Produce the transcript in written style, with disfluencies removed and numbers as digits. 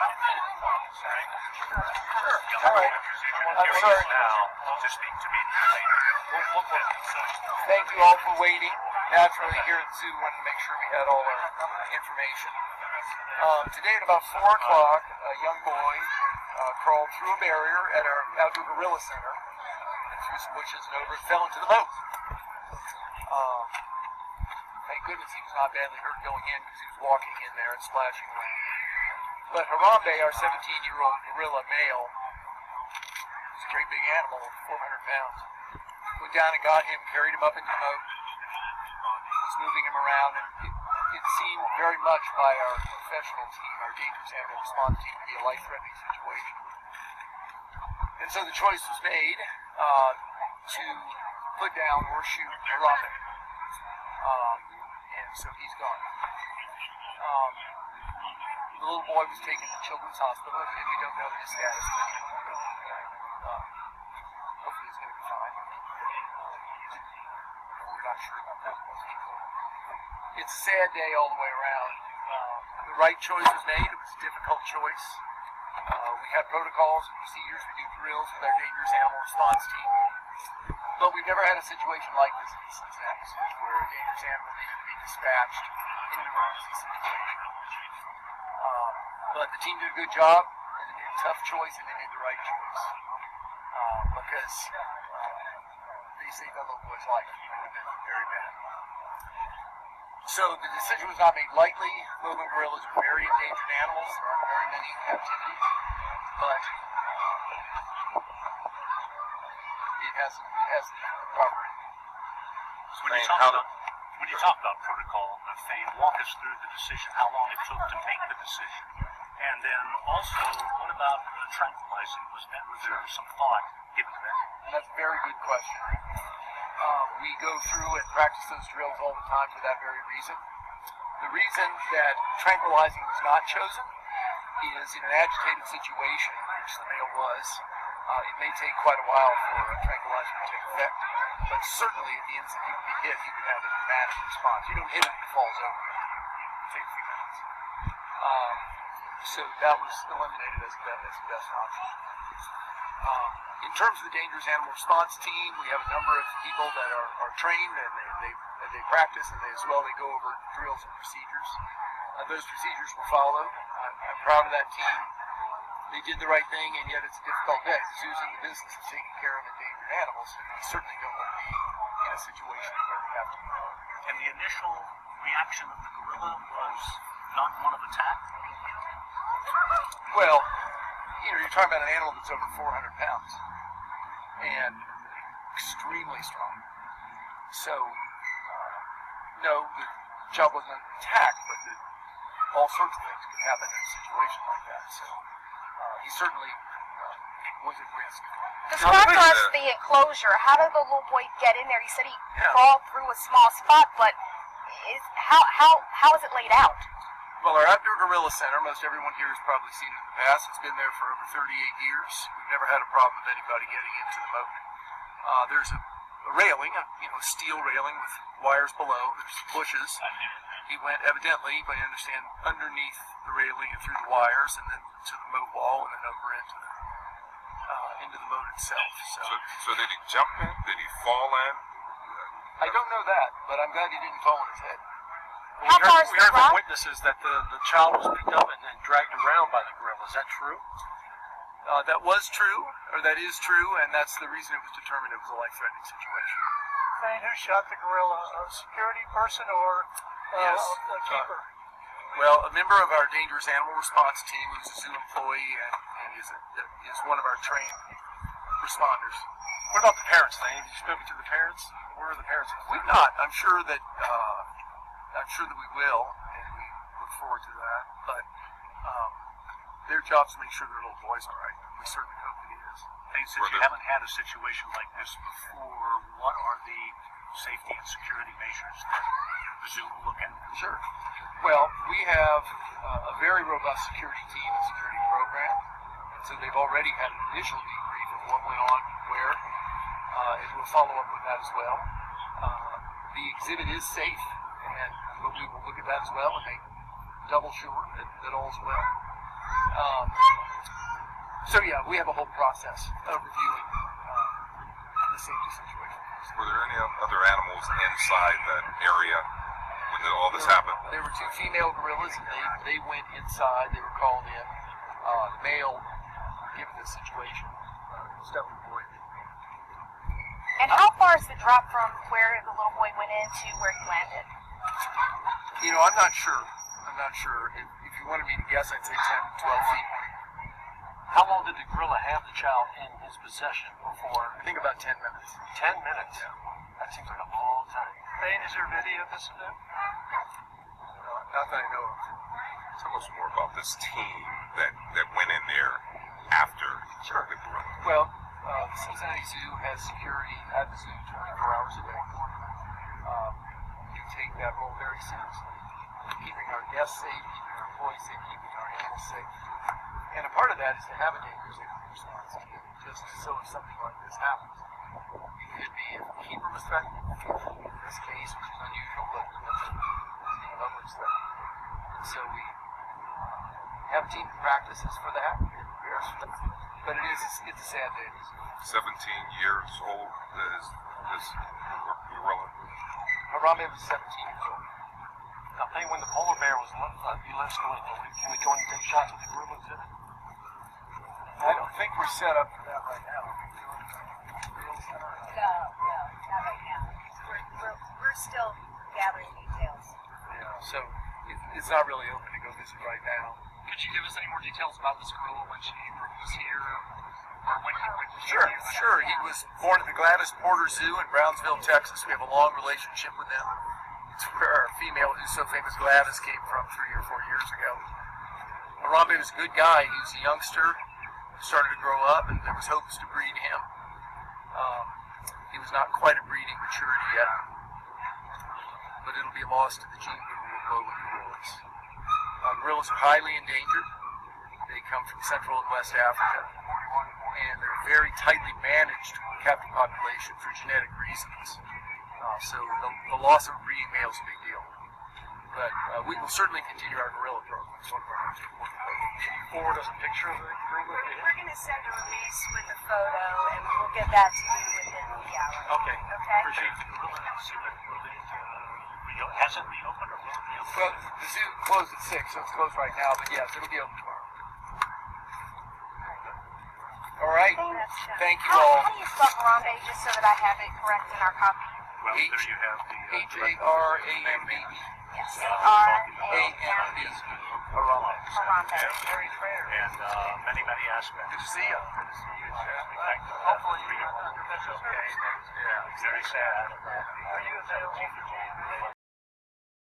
All right. I'm sorry. Now to speak to me. Thank you all for waiting. Naturally, here at the zoo, wanted to make sure we had all our information. Today at about 4 o'clock, a young boy crawled through a barrier at our outdoor gorilla center, and through some bushes and over, and fell into the moat. Thank goodness he was not badly hurt going in, because he was walking in there and splashing around. But Harambe, our 17-year-old gorilla male, was a great big animal, 400 pounds. Went down and got him, carried him up into the moat, was moving him around, and it seemed very much by our professional team, our dangerous animal response team, to be a life-threatening situation. And so the choice was made to put down or shoot Harambe. And so he's gone. The little boy was taken to Children's Hospital, and we don't know his status, but hopefully he's going to be fine. We're not sure about that. It's a sad day all the way around. The right choice was made. It was a difficult choice. We have protocols and procedures. We do drills with our dangerous animal response team. But we've never had a situation like this in Cincinnati Zoo, where a dangerous animal needed to be dispatched in an emergency situation. But the team did a good job, and they made a tough choice, and they made the right choice. Because they saved that little boy's life. It would have been very bad. So the decision was not made lightly. Lowland gorillas are very endangered animals. There aren't very many in captivity. But it has the proper impact. When you talk about protocol, Thane, walk us through the decision, how long it took to make the decision. And then also, what about tranquilizing? Was there some thought given to that? And that's a very good question. We go through and practice those drills all the time for that very reason. The reason that tranquilizing was not chosen is in an agitated situation, which the male was, it may take quite a while for a tranquilizer to take effect, but certainly at the instant he would be hit, he would have a dramatic response. You don't hit him, he falls over. It would take a few minutes. So that was eliminated as the best option. In terms of the dangerous animal response team, we have a number of people that are trained, and they practice, and they go over drills and procedures. Those procedures were followed. I'm proud of that team. They did the right thing, and yet it's a difficult day. The zoo's in the business of taking care of endangered animals, and we certainly don't want to be in a situation where we have to. And the initial reaction of the gorilla was not one of attack? Well, you're talking about an animal that's over 400 pounds and extremely strong. So, no, the child wasn't under attack, but all sorts of things could happen in a situation like that. So, he certainly was at risk. Describe to us the enclosure. How did the little boy get in there? He said he crawled through a small spot, but how is it laid out? Well, our outdoor gorilla center, most everyone here has probably seen it in the past. It's been there for over 38 years. We've never had a problem with anybody getting into the moat. There's a railing, a steel railing with wires below. There's bushes. He went, evidently, if I understand, underneath the railing and through the wires, and then to the moat wall, and then over into the moat itself. So did he jump in? Did he fall in? I don't know that, but I'm glad he didn't fall on his head. We heard from witnesses that the child was picked up and dragged around by the gorilla. Is that true? That was true, or that is true, and that's the reason it was determined it was a life-threatening situation. Thane, who shot the gorilla? A security person or yes. A keeper? Well, a member of our dangerous animal response team, who's a zoo employee and is one of our trained responders. What about the parents, Thane? Have you spoken to the parents? Where are the parents? We've not. I'm sure that we will, and we look forward to that. But their job is to make sure their little boy's all right. We certainly hope that he is. Thane, since you haven't had a situation like this before, what are the safety and security measures that the zoo will look at? Sure. Well, we have a very robust security team and security program, and so they've already had an initial debrief of what went on where, and we'll follow up with that as well. The exhibit is safe, but we will look at that as well and make double sure that all's well. So yeah, we have a whole process of reviewing the safety situation. Were there any other animals inside that area when all this happened? There were 2 female gorillas, and they went inside. They were called in. The male, given the situation, stepped away. And how far is the drop from where the little boy went in to where he landed? You know, I'm not sure. If you wanted me to guess, I'd say 10, 12 feet. How long did the gorilla have the child in his possession before? I think about 10 minutes. 10 minutes? Yeah. That seems like a long time. Fane, is there video of this event? Not that I know of. Tell us more about this team that went in there after the gorilla. Well, the Cincinnati Zoo has security at the zoo 24 hours a day. We take that role very seriously. Keeping our guests safe, keeping our employees safe, keeping our animals safe. And a part of that is to have a dangerous animal response team, just so if something like this happens. It could be if a keeper was threatened, in this case, which is unusual, but the public is threatened. And so we have a team that practices for that, and prepares for that. But it's a sad day. 17 years old is this gorilla. Harambe was 17 years old. Now, Fane, when the polar bear was you let us go in, can we go in and take shots of the gorilla exhibit? I don't think we're set up for that right now. No, not right now. We're still gathering details. Yeah, so it's not really open to go visit right now. Could you give us any more details about this gorilla when she was here, or when he went to Sure. He was born at the Gladys Porter Zoo in Brownsville, Texas. We have a long relationship with them. It's where our female, who's so famous, Gladys, came from 3 or 4 years ago. Harambe was a good guy. He was a youngster, started to grow up, and there was hopes to breed him. He was not quite at breeding maturity yet, but it'll be a loss to the gene pool of lowland gorillas. Gorillas are highly endangered. They come from Central and West Africa, and they're very tightly managed captive population for genetic reasons. So the loss of a breeding male is a big deal. But we will certainly continue our gorilla program. It's one of our most important programs. Can you forward us a picture of the gorilla? We're going to send a release with a photo, and we'll get that to you within the hour. Okay. Okay? Appreciate the gorilla exhibit. Has it reopened or will it be open? Well, the zoo closed at 6, so it's closed right now, but yes, it'll be open tomorrow. All right. Thank you all. How do you spell Harambe, just so that I have it correct in our copy? Well, there you have the Harambe. Yes. Harambe. Harambe. Very fair. and many aspects. Good to see you. Hopefully you got your business okay. Yeah. Very sad. Are you available for